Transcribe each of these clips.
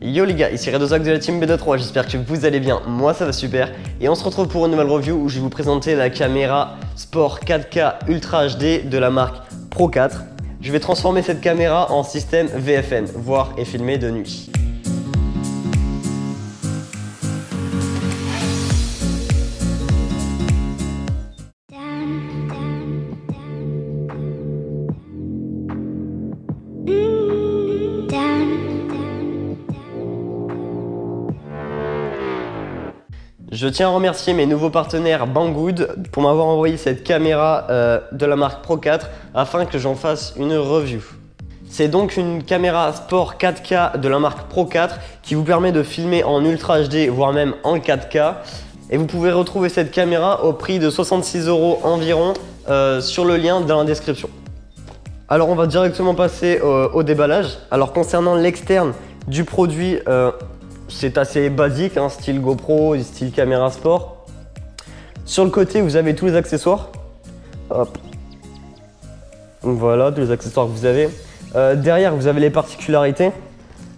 Yo les gars, ici Redozac de la team B23, j'espère que vous allez bien, moi ça va super. Et on se retrouve pour une nouvelle review où je vais vous présenter la caméra Sport 4K Ultra HD de la marque Pro 4. Je vais transformer cette caméra en système VFN, voir et filmer de nuit. Je tiens à remercier mes nouveaux partenaires Banggood pour m'avoir envoyé cette caméra de la marque Pro 4 afin que j'en fasse une review. C'est donc une caméra Sport 4K de la marque Pro 4 qui vous permet de filmer en Ultra HD voire même en 4K. Et vous pouvez retrouver cette caméra au prix de 66 € environ sur le lien dans la description. Alors on va directement passer au déballage. Alors concernant l'externe du produit, c'est assez basique, hein, style GoPro, style caméra sport. Sur le côté, vous avez tous les accessoires. Hop. Donc voilà, tous les accessoires que vous avez. Derrière, vous avez les particularités.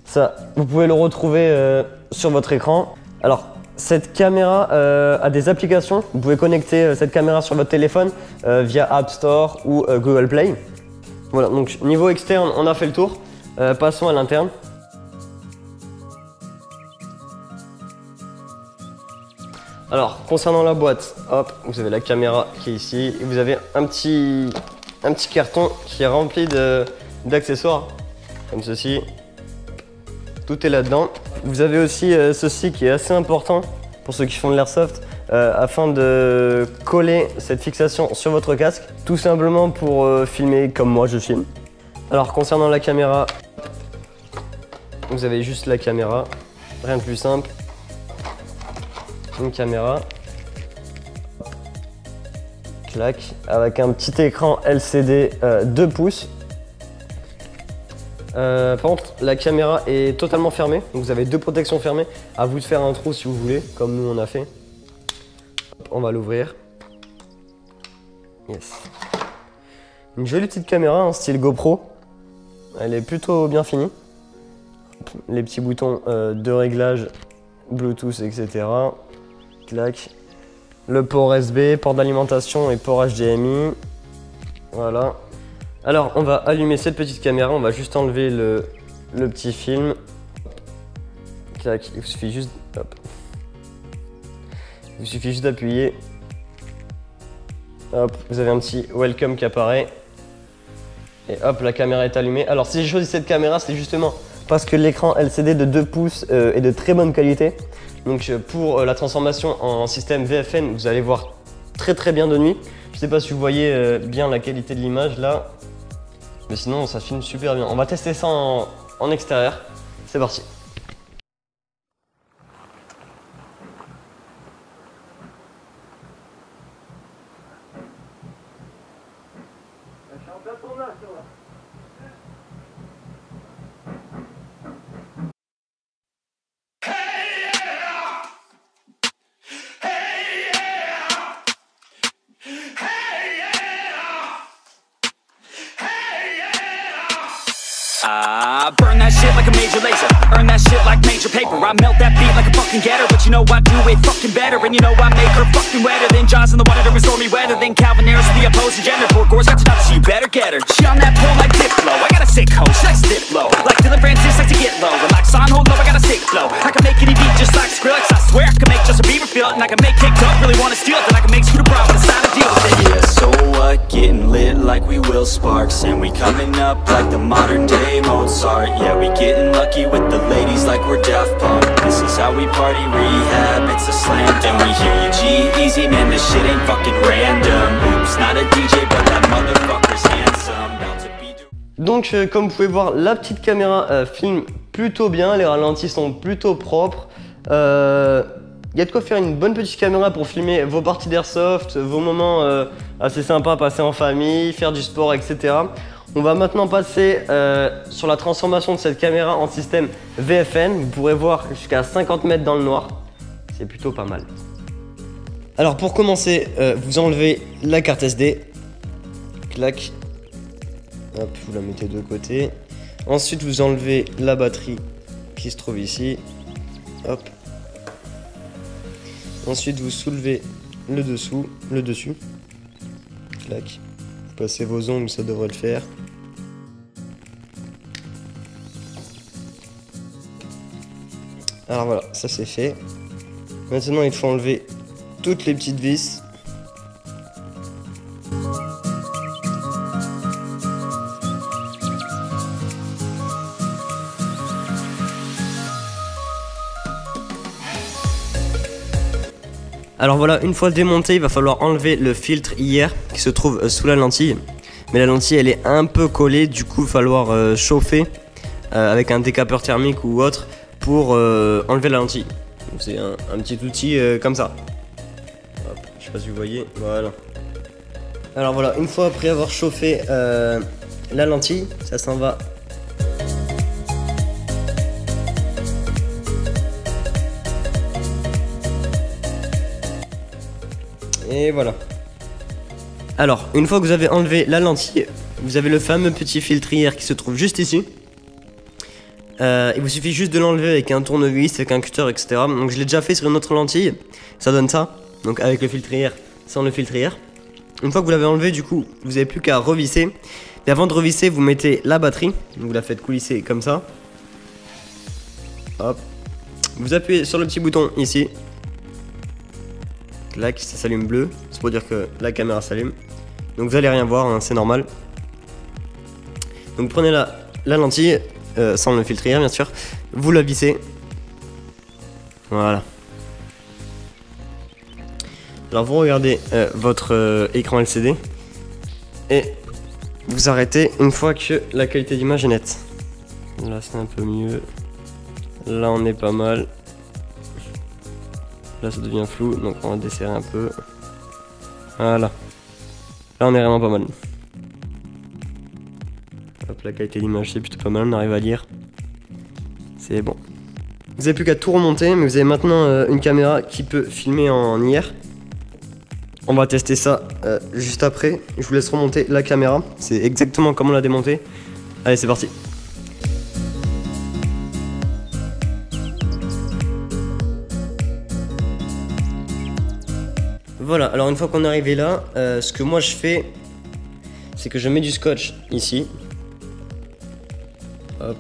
Ça, vous pouvez le retrouver sur votre écran. Alors, cette caméra a des applications. Vous pouvez connecter cette caméra sur votre téléphone via App Store ou Google Play. Voilà, donc niveau externe, on a fait le tour. Passons à l'interne. Alors, concernant la boîte, hop, vous avez la caméra qui est ici et vous avez un petit carton qui est rempli d'accessoires, comme ceci. Tout est là-dedans. Vous avez aussi ceci qui est assez important pour ceux qui font de l'airsoft, afin de coller cette fixation sur votre casque, tout simplement pour filmer comme moi je filme. Alors, concernant la caméra, vous avez juste la caméra, rien de plus simple. Une caméra, clac, avec un petit écran LCD 2 pouces. Par contre, la caméra est totalement fermée, donc vous avez deux protections fermées. À vous de faire un trou si vous voulez, comme nous on a fait. On va l'ouvrir. Yes. Une jolie petite caméra en style GoPro. Elle est plutôt bien finie. Les petits boutons de réglage, Bluetooth, etc. Clac. Le port USB, port d'alimentation et port HDMI. Voilà. Alors on va allumer cette petite caméra, on va juste enlever le petit film. Clac. Il vous suffit juste, hop. Il vous suffit juste d'appuyer. Hop, vous avez un petit welcome qui apparaît. Et hop, la caméra est allumée. Alors si j'ai choisi cette caméra, c'est justement parce que l'écran LCD de 2 pouces est de très bonne qualité. Donc pour la transformation en système VFN, vous allez voir très bien de nuit. Je ne sais pas si vous voyez bien la qualité de l'image là, mais sinon ça filme super bien. On va tester ça en extérieur. C'est parti. Burn that shit like a major laser, earn that shit like major paper. I melt that beat like a fucking getter, but you know I do it fucking better. And you know I make her fucking wetter than Jaws in the water during stormy weather, than Calvin Harris, the opposing gender. Poor Gore's got to know, so you better get her. She on that pole like Diplo, I got a sick hoe, she likes Diplo. Like Dylan Francis likes to get low, and like Son hold low, I got a sick flow. I can make any beat just like Skrillex, I swear I can make Justin Bieber feel it. And I can make Kick Up really wanna steal it, then I can make Scooter Braun wanna sign a deal with it. Yeah, so what? Getting lit like we Will Sparks, and we coming up like the modern day Mozart. Yeah, we getting lucky with the ladies like we're Daft Punk. This is how we party, rehab, it's a slam dunk. And we hear you G-Eazy, man, this shit ain't fucking random. Oops, not a DJ, but that motherfucker's handsome. About to be... Donc comme vous pouvez voir, la petite caméra filme plutôt bien, les ralentis sont plutôt propres. Il y a de quoi faire une bonne petite caméra pour filmer vos parties d'airsoft, vos moments assez sympas, passer en famille, faire du sport, etc. On va maintenant passer sur la transformation de cette caméra en système VFN. Vous pourrez voir jusqu'à 50 mètres dans le noir. C'est plutôt pas mal. Alors pour commencer, vous enlevez la carte SD. Clac. Hop, vous la mettez de côté. Ensuite, vous enlevez la batterie. qui se trouve ici. Hop. Ensuite, vous soulevez le dessus. Clac. Vous passez vos ongles, ça devrait le faire. Alors voilà, ça c'est fait. Maintenant, il faut enlever toutes les petites vis. Alors voilà, une fois démonté, il va falloir enlever le filtre IR qui se trouve sous la lentille. Mais la lentille, elle est un peu collée, du coup, il va falloir chauffer avec un décapeur thermique ou autre pour enlever la lentille. C'est un petit outil comme ça. Hop, je sais pas si vous voyez, voilà. Alors voilà, une fois après avoir chauffé la lentille, ça s'en va. Et voilà. Alors, une fois que vous avez enlevé la lentille, vous avez le fameux petit filtre IR qui se trouve juste ici. Il vous suffit juste de l'enlever avec un tournevis, avec un cutter, etc. Donc je l'ai déjà fait sur une autre lentille. Ça donne ça. Donc avec le filtre IR, sans le filtre IR. Une fois que vous l'avez enlevé, du coup, vous n'avez plus qu'à revisser. Et avant de revisser, vous mettez la batterie. Vous la faites coulisser comme ça. Hop. Vous appuyez sur le petit bouton ici. Là, ça s'allume bleu, c'est pour dire que la caméra s'allume. Donc vous allez rien voir, hein, c'est normal. Donc prenez la lentille, sans le filtre IR bien sûr, vous la vissez. Voilà. Alors vous regardez votre écran LCD et vous arrêtez une fois que la qualité d'image est nette. Là c'est un peu mieux. Là on est pas mal. Là ça devient flou, donc on va desserrer un peu. Voilà. Là on est vraiment pas mal. Hop, la qualité d'image c'est plutôt pas mal, on arrive à lire. C'est bon. Vous n'avez plus qu'à tout remonter, mais vous avez maintenant une caméra qui peut filmer en IR. On va tester ça juste après. Je vous laisse remonter la caméra. C'est exactement comme on l'a démonté. Allez, c'est parti. Voilà, alors une fois qu'on est arrivé là, ce que moi je fais, c'est que je mets du scotch ici. Hop,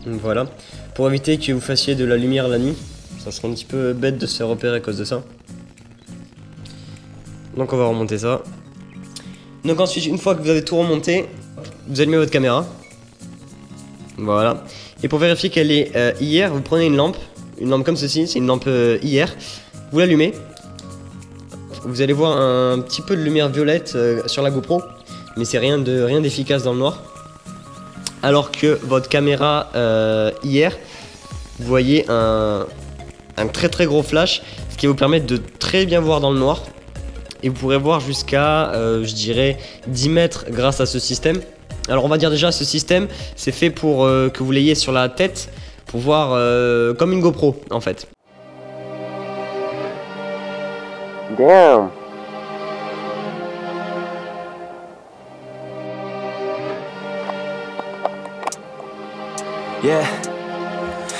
voilà. Pour éviter que vous fassiez de la lumière la nuit. Ça serait un petit peu bête de se faire repérer à cause de ça. Donc on va remonter ça. Donc ensuite, une fois que vous avez tout remonté, vous allumez votre caméra. Voilà. Et pour vérifier qu'elle est IR, vous prenez une lampe comme ceci, c'est une lampe IR. Vous l'allumez. Vous allez voir un petit peu de lumière violette sur la GoPro, mais c'est rien d'efficace dans le noir. Alors que votre caméra IR, vous voyez un très très gros flash, ce qui va vous permettre de très bien voir dans le noir. Et vous pourrez voir jusqu'à, je dirais, 10 mètres grâce à ce système. Alors on va dire déjà, ce système, c'est fait pour que vous l'ayez sur la tête, pour voir comme une GoPro en fait. Damn. Yeah,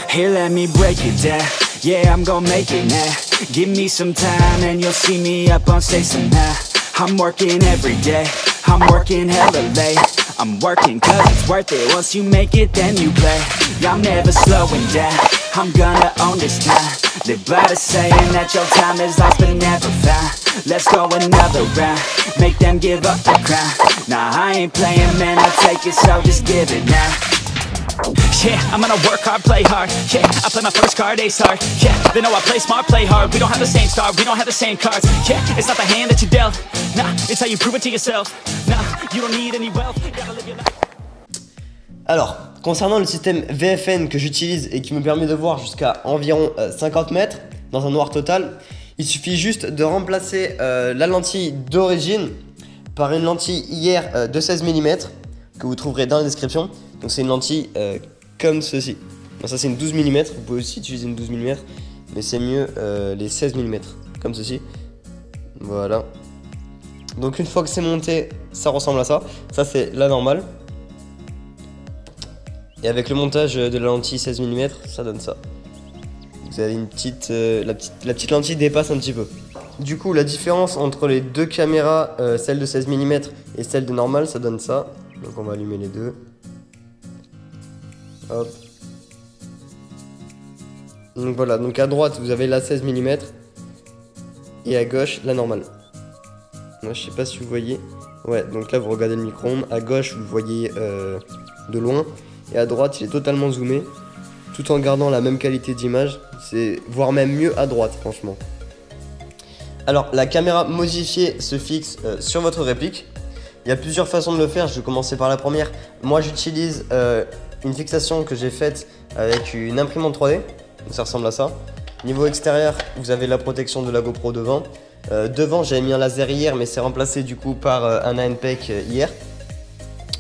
here let me break it down. Yeah, I'm gonna make it now. Give me some time and you'll see me up on stage somehow. I'm working every day, I'm working hella late. I'm working cause it's worth it, once you make it then you play. I'm never slowing down, I'm gonna own this time. Live by the saying that your time is lost but never found. Let's go another round, make them give up the crown. Nah, I ain't playing man, I'll take it so just give it now. Yeah, I'm gonna work hard, play hard. Yeah, I play my first card, ace hard. Yeah, they know I play smart, play hard. We don't have the same star, we don't have the same cards. Yeah, it's not the hand that you dealt. Nah, it's how you prove it to yourself. Nah, you don't need any wealth. You gotta live your life. Alors, concernant le système VFN que j'utilise et qui me permet de voir jusqu'à environ 50 mètres dans un noir total, il suffit juste de remplacer la lentille d'origine par une lentille IR de 16 mm que vous trouverez dans la description. Donc c'est une lentille comme ceci. Bon, ça c'est une 12 mm, vous pouvez aussi utiliser une 12 mm, mais c'est mieux les 16 mm, comme ceci. Voilà. Donc une fois que c'est monté, ça ressemble à ça. Ça c'est la normale. Et avec le montage de la lentille 16 mm, ça donne ça. Vous avez une petite, la petite lentille dépasse un petit peu. Du coup, la différence entre les deux caméras, celle de 16 mm et celle de normale, ça donne ça. Donc on va allumer les deux. Hop. Donc voilà, donc à droite vous avez la 16 mm et à gauche la normale. Moi je sais pas si vous voyez. Ouais, donc là vous regardez le micro-ondes, à gauche vous le voyez de loin et à droite il est totalement zoomé tout en gardant la même qualité d'image, c'est voire même mieux à droite franchement. Alors la caméra modifiée se fixe sur votre réplique. Il y a plusieurs façons de le faire, je vais commencer par la première. Moi j'utilise une fixation que j'ai faite avec une imprimante 3D. Ça ressemble à ça. Niveau extérieur, vous avez la protection de la GoPro devant. Devant, j'avais mis un laser hier, mais c'est remplacé du coup par un ANPEC hier.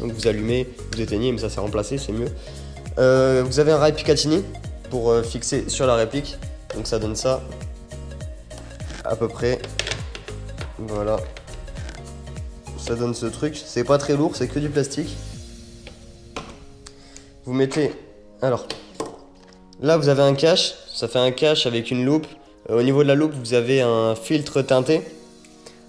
Donc vous allumez, vous éteignez, mais ça s'est remplacé, c'est mieux. Vous avez un rail Picatinny pour fixer sur la réplique. Donc ça donne ça. À peu près. Voilà. Ça donne ce truc. C'est pas très lourd, c'est que du plastique. Vous mettez. Alors. Là, vous avez un cache, ça fait un cache avec une loupe. Au niveau de la loupe, vous avez un filtre teinté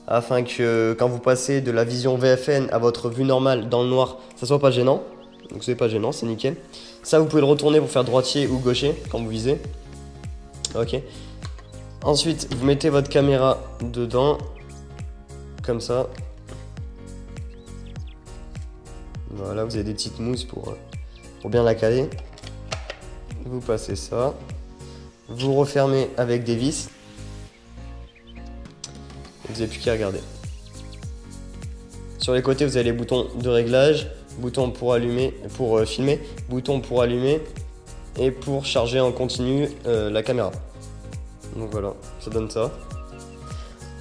afin que quand vous passez de la vision VFN à votre vue normale dans le noir, ça soit pas gênant. Donc c'est pas gênant, c'est nickel. Ça, vous pouvez le retourner pour faire droitier ou gaucher quand vous visez. Ok. Ensuite, vous mettez votre caméra dedans, comme ça. Voilà, vous avez des petites mousses pour bien la caler. Vous passez ça, vous refermez avec des vis, vous n'avez plus qu'à regarder. Sur les côtés, vous avez les boutons de réglage, bouton pour allumer, pour filmer, bouton pour allumer et pour charger en continu la caméra. Donc voilà, ça donne ça.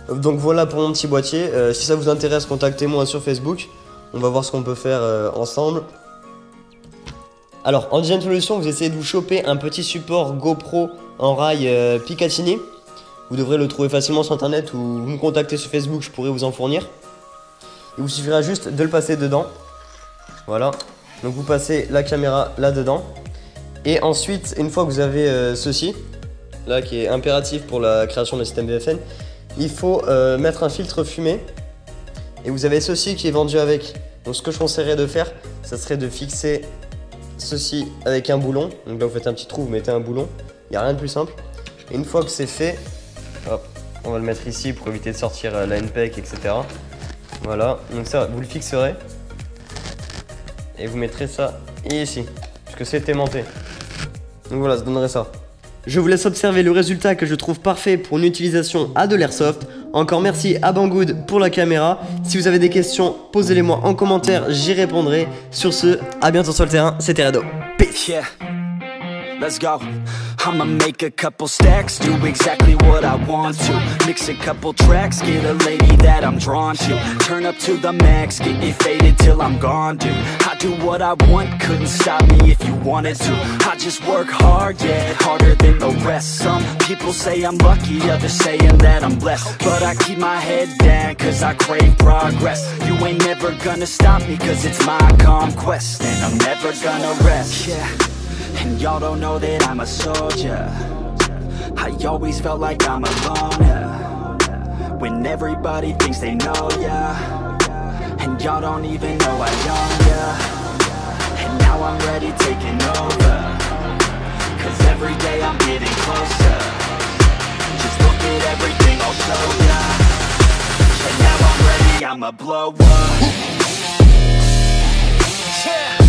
Donc voilà pour mon petit boîtier. Si ça vous intéresse, contactez-moi sur Facebook. On va voir ce qu'on peut faire ensemble. Alors, en deuxième solution, vous essayez de vous choper un petit support GoPro en rail Picatinny. Vous devrez le trouver facilement sur internet ou vous me contactez sur Facebook, je pourrai vous en fournir. Il vous suffira juste de le passer dedans. Voilà. Donc vous passez la caméra là-dedans. Et ensuite, une fois que vous avez ceci, là qui est impératif pour la création d'un système VFN, il faut mettre un filtre fumé. Et vous avez ceci qui est vendu avec. Donc ce que je conseillerais de faire, ça serait de fixer ceci avec un boulon. Donc là vous faites un petit trou, vous mettez un boulon. Il n'y a rien de plus simple. Et une fois que c'est fait, hop, on va le mettre ici pour éviter de sortir l'ANPEC, etc. Voilà, donc ça vous le fixerez. Et vous mettrez ça ici, puisque c'est aimanté. Donc voilà, ça donnerait ça. Je vous laisse observer le résultat que je trouve parfait pour une utilisation à de l'airsoft. Encore merci à Banggood pour la caméra. Si vous avez des questions, posez-les-moi en commentaire, j'y répondrai. Sur ce, à bientôt sur le terrain, c'était Rado. Peace. Yeah, let's go. I'ma make a couple stacks, do exactly what I want to. Mix a couple tracks, get a lady that I'm drawn to. Turn up to the max, get it faded till I'm gone, dude. I do what I want, couldn't stop me if you wanted to. I just work hard, yeah, harder than the rest. Some people say I'm lucky, others saying that I'm blessed. But I keep my head down, cause I crave progress. You ain't never gonna stop me, cause it's my conquest. And I'm never gonna rest, yeah. And y'all don't know that I'm a soldier. I always felt like I'm alone, yeah. When everybody thinks they know, yeah. And y'all don't even know I own ya. And now I'm ready taking over. Cause every day I'm getting closer. Just look at everything I'll show ya. And now I'm ready, I'ma blow up. Yeah.